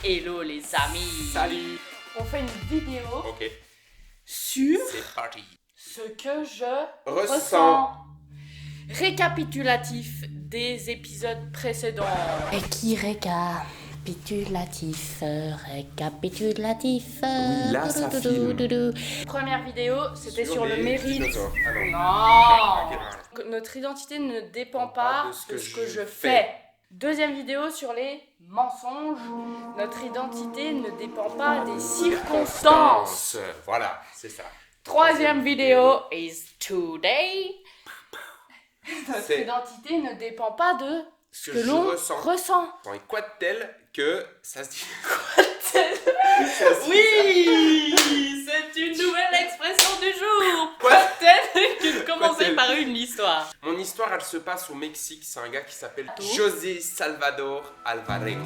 Hello les amis. Salut. On fait une vidéo Ok, sur c'est parti. ce que je Ressens. Récapitulatif des épisodes précédents. Et qui récapitulatif. Oui, là, ça filme. Première vidéo, c'était sur le les mérite. dinosaures. Ah non. Non. Ok, voilà. Notre identité ne dépend pas de de ce que je fais. Deuxième vidéo sur les mensonges. Notre identité ne dépend pas des circonstances. Voilà, c'est ça. Troisième vidéo is today. Notre C'est identité ne dépend pas de ce que l'on ressent. Bon, et quoi de tel que ça se dit. Oui, c'est une nouvelle expression du jour. Quoi Peut-être que commencer Quoi-t-elle par une histoire. Mon histoire, elle se passe au Mexique. C'est un gars qui s'appelle Tout. José Salvador Alvarenga.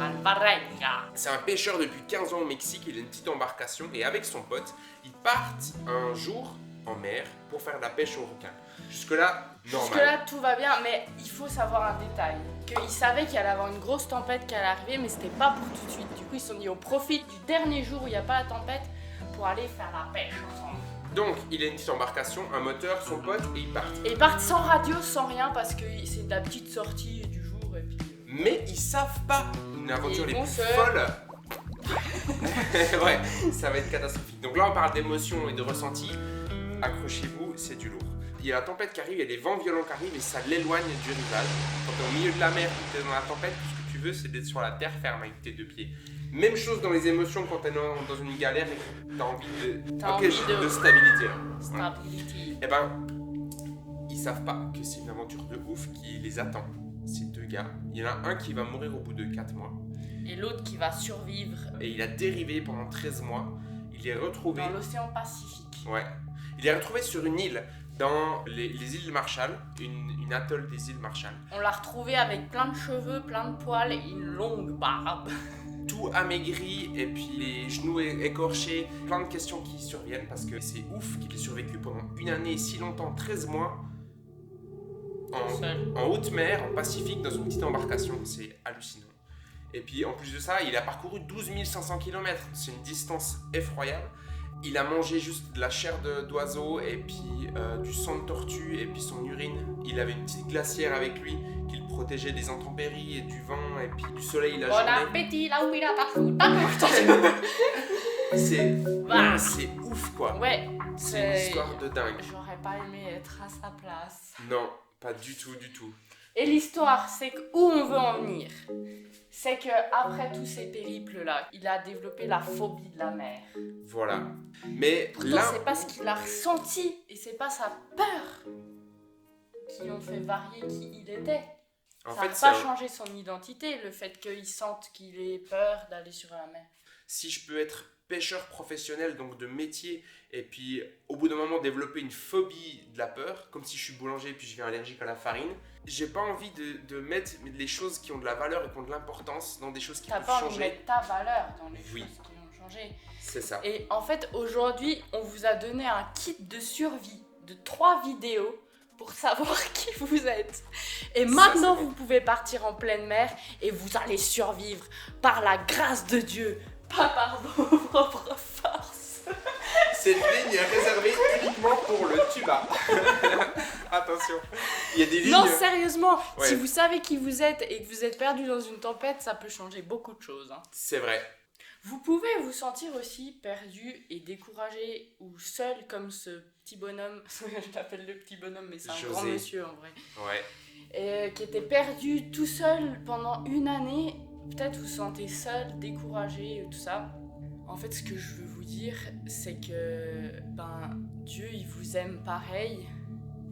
Alvarenga. C'est un pêcheur depuis 15 ans au Mexique, il a une petite embarcation et avec son pote, ils partent un jour en mer pour faire de la pêche au requin. Jusque-là, normal. Jusque-là, tout va bien, mais il faut savoir un détail. Qu'il savait qu'il allait avoir une grosse tempête qui allait arriver, mais c'était pas pour tout de suite. Du coup, ils se sont dit, on profite du dernier jour où il n'y a pas la tempête pour aller faire la pêche ensemble. Donc, il a une petite embarcation, un moteur, son pote et ils partent. Et ils partent sans radio, sans rien, parce que c'est de la petite sortie du jour, et puis... Mais ils savent pas une aventure Ils les vont plus se- folles. Ouais, ça va être catastrophique. Donc là, on parle d'émotions et de ressentis. Accrochez-vous, c'est du lourd. Il y a la tempête qui arrive, il y a des vents violents qui arrivent et ça l'éloigne du rivage. Quand t'es au milieu de la mer, que t'es dans la tempête, tout ce que tu veux, c'est d'être sur la terre ferme avec tes deux pieds. Même chose dans les émotions quand t'es dans une galère et que t'as envie de stabilité. Là. Voilà. Stability. Eh ben, ils savent pas que c'est une aventure de ouf qui les attend. Ces deux gars. Il y en a un qui va mourir au bout de 4 mois. Et l'autre qui va survivre Et il a dérivé pendant 13 mois. Il est retrouvé. dans l'océan Pacifique. Ouais. Il est retrouvé sur une île dans les îles Marshall, une atoll des îles Marshall. On l'a retrouvé avec plein de cheveux, plein de poils et une longue barbe. Tout amaigri et puis les genoux écorchés. Plein de questions qui surviennent parce que c'est ouf qu'il ait survécu pendant une année si longtemps, 13 mois. Seul. En haute mer, en Pacifique, dans une petite embarcation. C'est hallucinant. Et puis en plus de ça, il a parcouru 12 500 km. C'est une distance effroyable. Il a mangé juste de la chair d'oiseau et puis du sang de tortue et puis son urine. Il avait une petite glacière avec lui qui le protégeait des intempéries et du vent et puis du soleil la Bon journée. appétit, là où il a C'est ouf quoi. Ouais, C'est une histoire de dingue. J'aurais pas aimé être à sa place. Non, pas du tout, du tout. Et l'histoire, c'est que où on veut en venir, c'est que après tous ces périples-là, il a développé la phobie de la mer. Voilà. Mais Pourtant, là, c'est pas ce qu'il a ressenti et c'est pas sa peur qui ont fait varier qui il était. en Ça fait, n'a c'est pas changé son identité, le fait qu'il sente qu'il ait peur d'aller sur la mer. si je peux être pêcheur professionnel, donc de métier, et puis au bout d'un moment développer une phobie de la peur, comme si je suis boulanger et puis je viens allergique à la farine, j'ai pas envie de mettre les choses qui ont de la valeur et qui ont de l'importance dans des choses qui T'as peuvent pas envie de changer. mettre ta valeur dans les Oui. choses qui ont changé. C'est ça. Et en fait, aujourd'hui, on vous a donné un kit de survie de 3 vidéos pour savoir qui vous êtes. Et maintenant, vous pouvez partir en pleine mer et vous allez survivre par la grâce de Dieu, pas par vos propres forces. Cette ligne est réservée uniquement pour le tuba. Attention. Il y a des lignes. Non, sérieusement, Ouais. si vous savez qui vous êtes et que vous êtes perdu dans une tempête, ça peut changer beaucoup de choses. Hein. C'est vrai. Vous pouvez vous sentir aussi perdu et découragé ou seul comme ce petit bonhomme, je l'appelle le petit bonhomme mais c'est un José. grand monsieur en vrai, Ouais. et qui était perdu tout seul pendant une année. Peut-être vous sentez seul, découragé et tout ça. En fait, ce que je veux vous dire, c'est que Dieu il vous aime pareil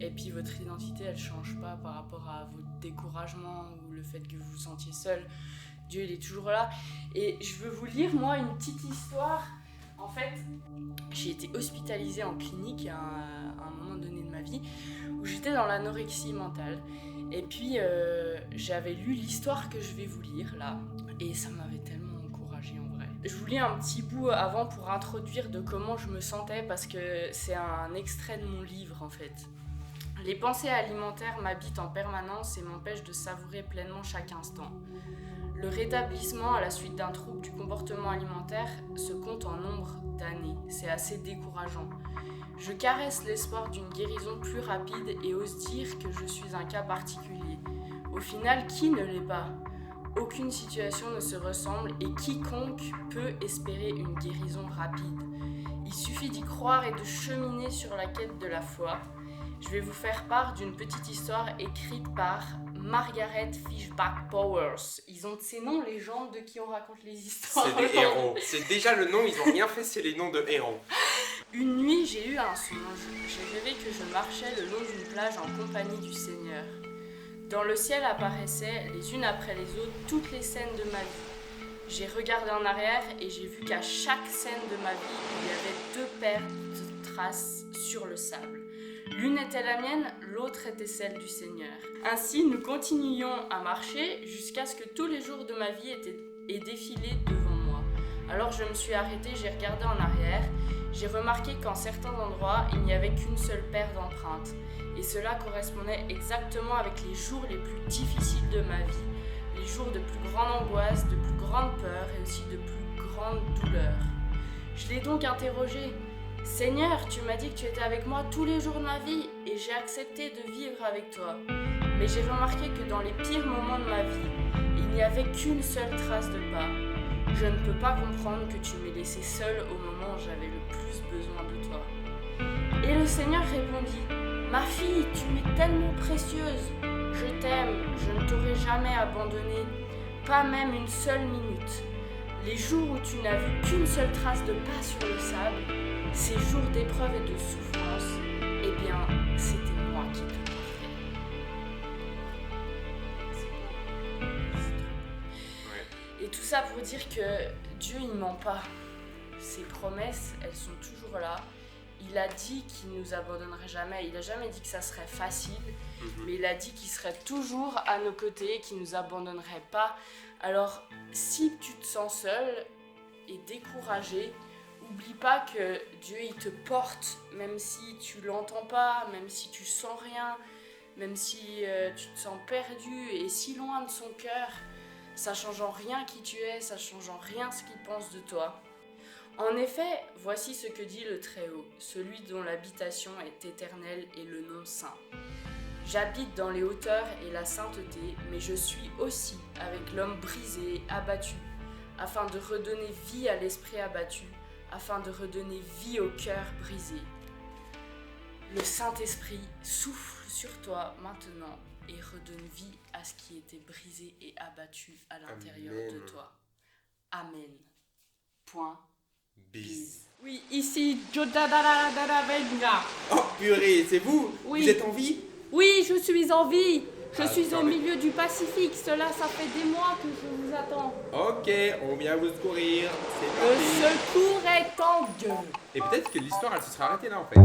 et puis votre identité elle change pas par rapport à votre découragement ou le fait que vous vous sentiez seul. Dieu il est toujours là. Et je veux vous lire moi une petite histoire. En fait, j'ai été hospitalisée en clinique à un moment donné de ma vie où j'étais dans l'anorexie mentale. Et puis j'avais lu l'histoire que je vais vous lire là et ça m'avait tellement encouragée en vrai. Je vous lis un petit bout avant pour introduire de comment je me sentais parce que c'est un extrait de mon livre en fait. Les pensées alimentaires m'habitent en permanence et m'empêchent de savourer pleinement chaque instant. Le rétablissement à la suite d'un trouble du comportement alimentaire se compte en nombre d'années. C'est assez décourageant. Je caresse l'espoir d'une guérison plus rapide et ose dire que je suis un cas particulier. Au final, qui ne l'est pas ? Aucune situation ne se ressemble et quiconque peut espérer une guérison rapide. Il suffit d'y croire et de cheminer sur la quête de la foi. Je vais vous faire part d'une petite histoire écrite par Margaret Fishback Powers. Ils ont de ces noms, les gens de qui on raconte les histoires. C'est des héros. C'est déjà le nom, ils ont rien fait, c'est les noms de héros. Une nuit, j'ai eu un songe. J'ai rêvé que je marchais le long d'une plage en compagnie du Seigneur. Dans le ciel apparaissaient, les unes après les autres, toutes les scènes de ma vie. J'ai regardé en arrière et j'ai vu qu'à chaque scène de ma vie, il y avait 2 paires de traces sur le sable. L'une était la mienne, l'autre était celle du Seigneur. Ainsi, nous continuions à marcher jusqu'à ce que tous les jours de ma vie aient défilé devant moi. Alors je me suis arrêtée, j'ai regardé en arrière. J'ai remarqué qu'en certains endroits, il n'y avait qu'une seule paire d'empreintes. Et cela correspondait exactement avec les jours les plus difficiles de ma vie. Les jours de plus grande angoisse, de plus grande peur et aussi de plus grande douleur. Je l'ai donc interrogé. « Seigneur, tu m'as dit que tu étais avec moi tous les jours de ma vie et j'ai accepté de vivre avec toi. Mais j'ai remarqué que dans les pires moments de ma vie, il n'y avait qu'une seule trace de pas. Je ne peux pas comprendre que tu m'aies laissé seule au moment où j'avais le plus besoin de toi. » Et le Seigneur répondit, « Ma fille, tu m'es tellement précieuse. Je t'aime, je ne t'aurai jamais abandonnée, pas même une seule minute. Les jours où tu n'as vu qu'une seule trace de pas sur le sable, ces jours d'épreuve et de souffrance, eh bien, c'était moi qui te portais. » Et tout ça pour dire que Dieu, il ment pas. Ses promesses, elles sont toujours là. Il a dit qu'il ne nous abandonnerait jamais. Il n'a jamais dit que ça serait facile, mais il a dit qu'il serait toujours à nos côtés, qu'il ne nous abandonnerait pas. Alors, si tu te sens seul et découragé, oublie pas que Dieu, il te porte, même si tu l'entends pas, même si tu sens rien, même si tu te sens perdu et si loin de son cœur. Ça change en rien qui tu es, ça change en rien ce qu'il pense de toi. En effet, voici ce que dit le Très-Haut, celui dont l'habitation est éternelle et le nom saint. J'habite dans les hauteurs et la sainteté, mais je suis aussi avec l'homme brisé et abattu, afin de redonner vie à l'esprit abattu, afin de redonner vie au cœur brisé. Le Saint-Esprit souffle sur toi maintenant et redonne vie à ce qui était brisé et abattu à l'intérieur de toi. Amen. Point. Bis. Oui, ici, Jodadadadada Venga. Oh purée, c'est vous? Oui. Vous êtes en vie? Oui, je suis en vie. Je suis au attends, mais- milieu du Pacifique. Cela, ça fait des mois que je vous attends. Ok, on vient vous secourir. C'est Le parti. secours est en Dieu. Et peut-être que l'histoire, elle se sera arrêtée là en fait.